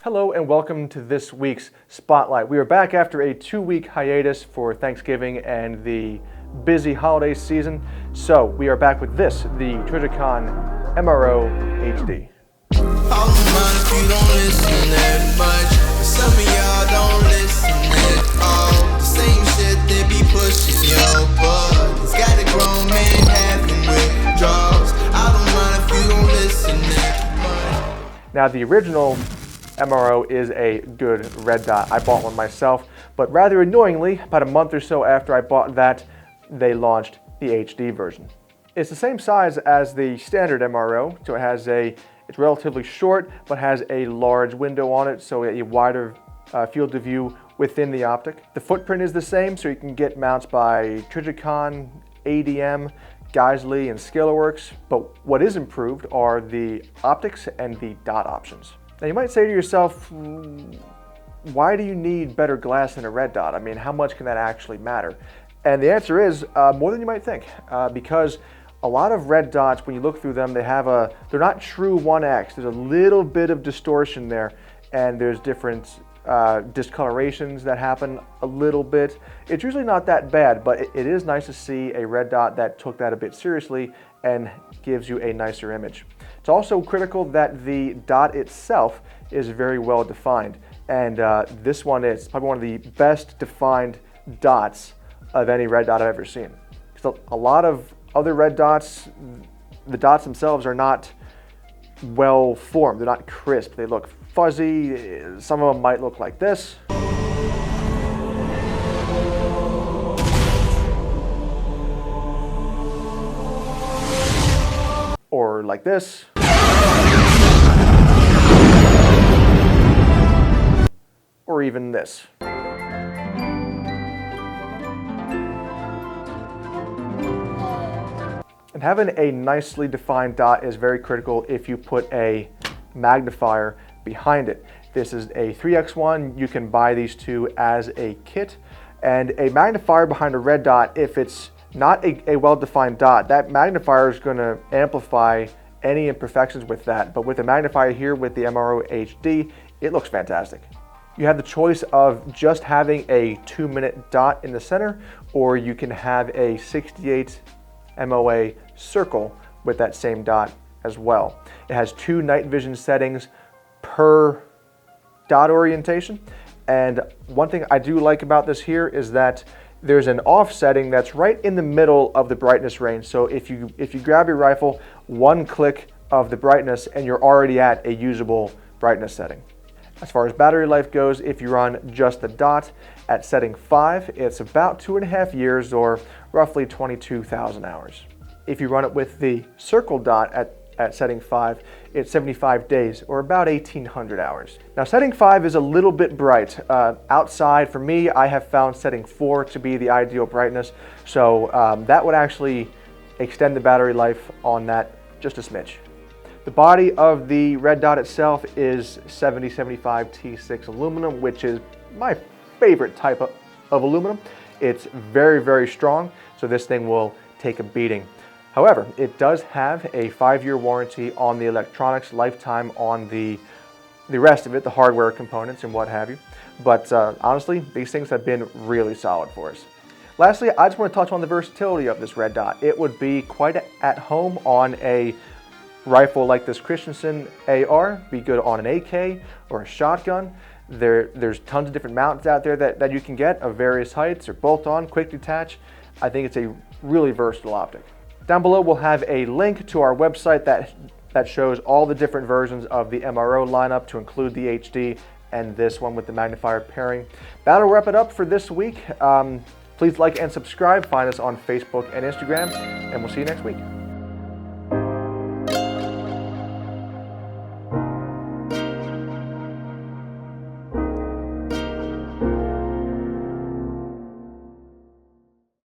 Hello and welcome to this week's Spotlight. We are back after a 2-week hiatus for Thanksgiving and the busy holiday season. So we are back with this, the Trijicon MRO HD. Now the original MRO is a good red dot. I bought one myself, but rather annoyingly, about a month or so after I bought that, they launched the HD version. It's the same size as the standard MRO, so it's relatively short, but has a large window on it, so a wider field of view within the optic. The footprint is the same, so you can get mounts by Trijicon, ADM, Geisley, and Scalarworks, but what is improved are the optics and the dot options. Now you might say to yourself, why do you need better glass than a red dot? I mean, how much can that actually matter? And the answer is more than you might think, because a lot of red dots, when you look through them, they're not true 1x. There's a little bit of distortion there, and there's different discolorations that happen a little bit. It's usually not that bad, but it is nice to see a red dot that took that a bit seriously and gives you a nicer image. It's also critical that the dot itself is very well defined, and this one is probably one of the best defined dots of any red dot I've ever seen. So a lot of other red dots, the dots themselves are not well formed, they're not crisp, they look fuzzy, some of them might look like this. Or like this. Or even this. And having a nicely defined dot is very critical if you put a magnifier behind it. This is a 3x1. You can buy these two as a kit. And a magnifier behind a red dot, if it's not a well-defined dot, that magnifier is going to amplify any imperfections with that. But with the magnifier here with the MROHD, it looks fantastic. You have the choice of just having a 2-minute dot in the center, or you can have a 68 MOA circle with that same dot as well. It has 2 night vision settings per dot orientation. And one thing I do like about this here is that there's an off setting that's right in the middle of the brightness range. So if you grab your rifle, one click of the brightness and you're already at a usable brightness setting. As far as battery life goes, if you run just the dot at setting 5, it's about 2.5 years or roughly 22,000 hours. If you run it with the circle dot at setting 5, it's 75 days or about 1,800 hours. Now setting 5 is a little bit bright. Outside, for me, I have found setting 4 to be the ideal brightness. So that would actually extend the battery life on that just a smidge. The body of the red dot itself is 7075 T6 aluminum, which is my favorite type of aluminum. It's very, very strong, so this thing will take a beating. However, it does have a 5-year warranty on the electronics, lifetime on the rest of it, the hardware components and what have you. But honestly, these things have been really solid for us. Lastly, I just want to touch on the versatility of this red dot. It would be quite at home on a rifle like this Christensen AR, be good on an AK or a shotgun. There's tons of different mounts out there that you can get of various heights or bolt-on, quick detach. I think it's a really versatile optic. Down below we'll have a link to our website that shows all the different versions of the MRO lineup to include the HD and this one with the magnifier pairing. That'll wrap it up for this week. Please like and subscribe. Find us on Facebook and Instagram, and we'll see you next week.